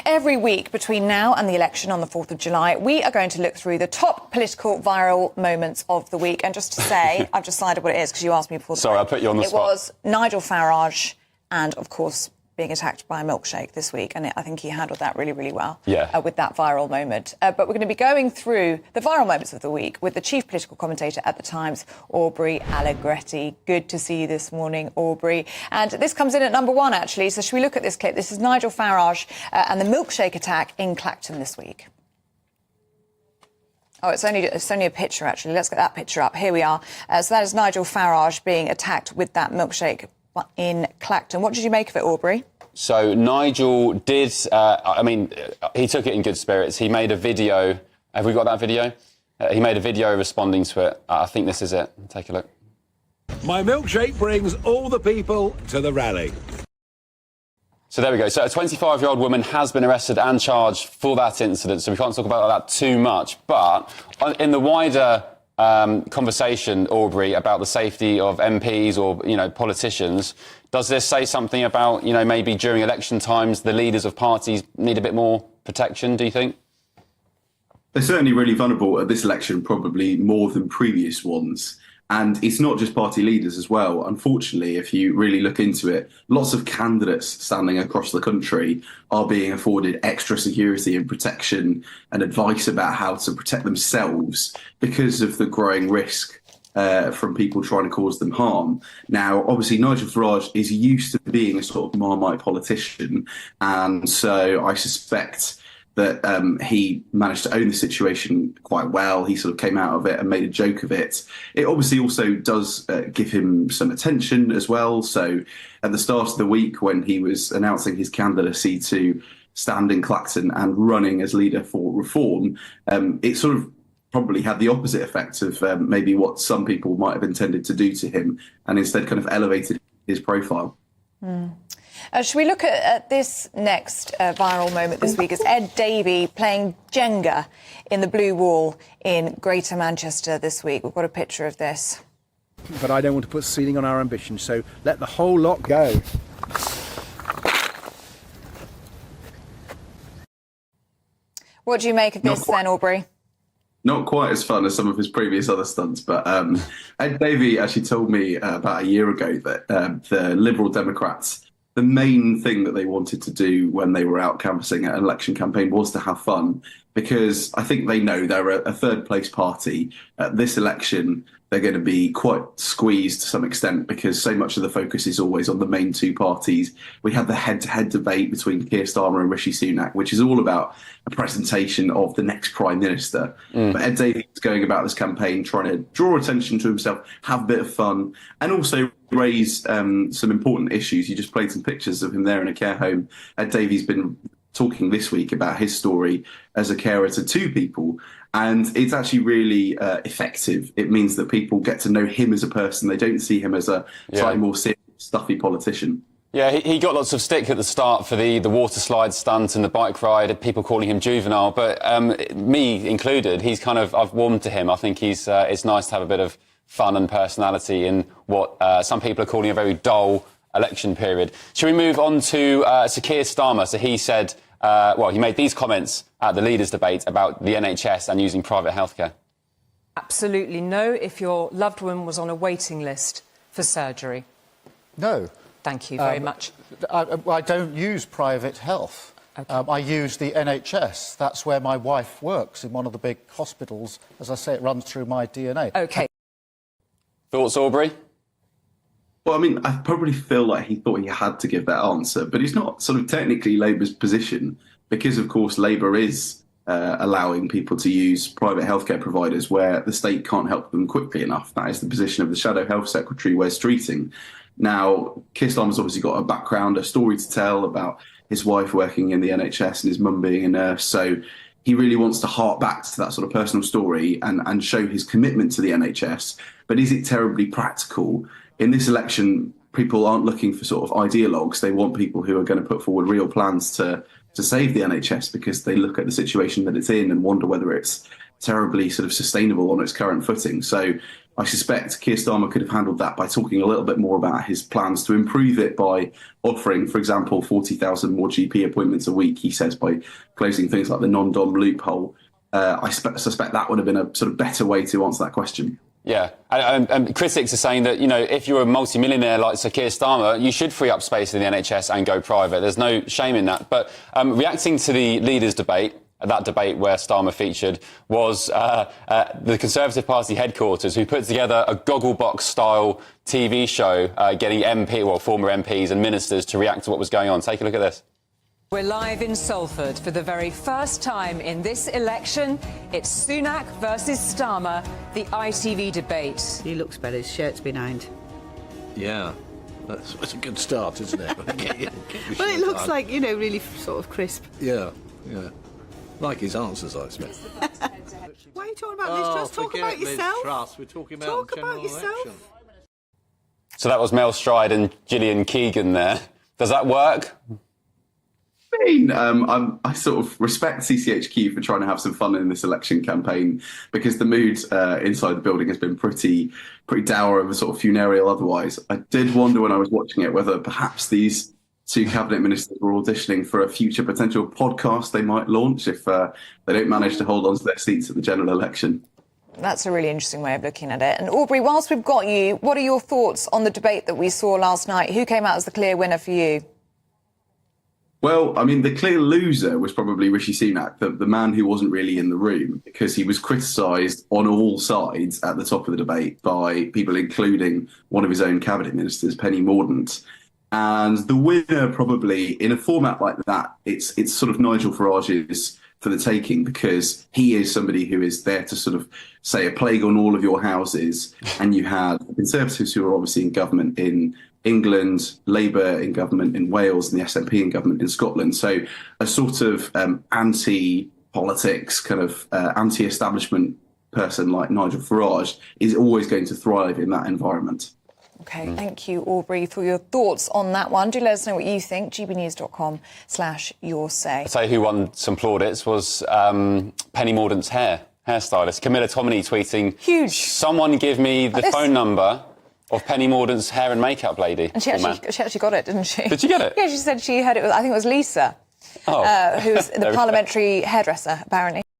Every week between now and the election on the 4th of July, we are going to look through the top political viral moments of the week. And just to say, I've decided what it is because you asked me before. Sorry, I put you on the spot. It was Nigel Farage and, of course, being attacked by a milkshake this week. And I think he handled that really, really well with that viral moment. But we're going to be going through the viral moments of the week with the chief political commentator at The Times, Aubrey Allegretti. Good to see you this morning, Aubrey. And this comes in at number one, actually. So should we look at this clip? This is Nigel Farage and the milkshake attack in Clacton this week. Oh, it's only a picture, actually. Let's get that picture up. Here we are. So that is Nigel Farage being attacked with that milkshake in Clacton. What did you make of it, Aubrey? So Nigel did, he took it in good spirits. He made a video. Have we got that video? He made a video responding to it. I think this is it. Take a look. My milkshake brings all the people to the rally. So there we go. So a 25-year-old woman has been arrested and charged for that incident, so we can't talk about that too much. But in the wider conversation, Aubrey, about the safety of MPs or, politicians, does this say something about, maybe during election times the leaders of parties need a bit more protection, do you think? They're certainly really vulnerable at this election, probably more than previous ones. And it's not just party leaders as well. Unfortunately, if you really look into it, lots of candidates standing across the country are being afforded extra security and protection and advice about how to protect themselves because of the growing risk from people trying to cause them harm. Now, obviously, Nigel Farage is used to being a sort of Marmite politician. And so I suspect that he managed to own the situation quite well. He sort of came out of it and made a joke of it. It obviously also does give him some attention as well. So at the start of the week, when he was announcing his candidacy to stand in Clacton and running as leader for Reform, it sort of probably had the opposite effect of maybe what some people might have intended to do to him, and instead kind of elevated his profile. Should we look at this next viral moment this week? It's Ed Davey playing Jenga in the Blue Wall in Greater Manchester this week. We've got a picture of this. But I don't want to put ceiling on our ambition, so let the whole lot go. What do you make of this then, Aubrey? Not quite as fun as some of his previous other stunts, but Ed Davey actually told me about a year ago that the Liberal Democrats, the main thing that they wanted to do when they were out canvassing at an election campaign was to have fun, because I think they know they're a third place party. At this election, they're going to be quite squeezed to some extent because so much of the focus is always on the main two parties. We had the head-to-head debate between Keir Starmer and Rishi Sunak, which is all about a presentation of the next Prime Minister. But Ed Davey is going about this campaign trying to draw attention to himself, have a bit of fun, and also raise some important issues. You just played some pictures of him there in a care home. Ed Davey's been talking this week about his story as a carer to two people, and it's actually really effective. It means that people get to know him as a person. They don't see him as a slightly more serious, stuffy politician. Yeah, he got lots of stick at the start for the water slide stunt and the bike ride, people calling him juvenile, but me included, I've warmed to him. I think it's nice to have a bit of fun and personality in what some people are calling a very dull election period. Should we move on to Keir Starmer? So he said, he made these comments at the leaders' debate about the NHS and using private healthcare. Absolutely no if your loved one was on a waiting list for surgery. No. Thank you very much. I don't use private health. Okay. I use the NHS. That's where my wife works, in one of the big hospitals. As I say, it runs through my DNA. OK. Thoughts, Aubrey? Well, I mean, I probably feel like he thought he had to give that answer, but it's not sort of technically Labour's position because, of course, Labour is allowing people to use private healthcare providers where the state can't help them quickly enough. That is the position of the Shadow Health Secretary, Wes Streeting. Now, Keir Starmer's obviously got a background, a story to tell about his wife working in the NHS and his mum being a nurse, so he really wants to hark back to that sort of personal story and show his commitment to the NHS. But is it terribly practical? In this election, people aren't looking for sort of ideologues. They want people who are going to put forward real plans to save the NHS because they look at the situation that it's in and wonder whether it's terribly sort of sustainable on its current footing. So I suspect Keir Starmer could have handled that by talking a little bit more about his plans to improve it by offering, for example, 40,000 more GP appointments a week, he says, by closing things like the non-dom loophole. I suspect that would have been a sort of better way to answer that question. Yeah, and critics are saying that, if you're a multimillionaire like Sir Keir Starmer, you should free up space in the NHS and go private. There's no shame in that. But reacting to the leaders' debate, that debate where Starmer featured, was the Conservative Party headquarters, who put together a Gogglebox-style TV show getting former MPs and ministers to react to what was going on. Take a look at this. We're live in Salford for the very first time in this election. It's Sunak versus Starmer, the ITV debate. He looks better, his shirt's been ironed. Yeah, that's a good start, isn't it? Well, it looks like, really sort of crisp. Yeah. Like his answers, I expect. Why are you talking about Liz Truss? Talk about yourself. Liz Truss. We're talking about Talk the general about yourself. election. So that was Mel Stride and Gillian Keegan there. Does that work? I sort of respect CCHQ for trying to have some fun in this election campaign, because the mood inside the building has been pretty dour and sort of funereal otherwise. I did wonder when I was watching it whether perhaps these two cabinet ministers were auditioning for a future potential podcast they might launch if they don't manage to hold on to their seats at the general election. That's a really interesting way of looking at it. And Aubrey, whilst we've got you, what are your thoughts on the debate that we saw last night? Who came out as the clear winner for you? Well, I mean, the clear loser was probably Rishi Sunak, the man who wasn't really in the room, because he was criticised on all sides at the top of the debate by people, including one of his own cabinet ministers, Penny Mordaunt. And the winner, probably in a format like that, it's sort of Nigel Farage's for the taking, because he is somebody who is there to sort of say a plague on all of your houses. And you had Conservatives who are obviously in government in England, Labour in government in Wales, and the SNP in government in Scotland. So a sort of anti-politics, kind of anti-establishment person like Nigel Farage is always going to thrive in that environment. OK, thank you, Aubrey, for your thoughts on that one. Do let us know what you think. gbnews.com/your say. I'll tell you who won some plaudits was Penny Mordaunt's hairstylist. Camilla Tominey tweeting, huge. Someone give me the phone number of Penny Mordaunt's hair and makeup lady. And she actually got it, didn't she? Did she get it? Yeah, she said she heard it. I think it was Lisa, who's the parliamentary hairdresser, apparently.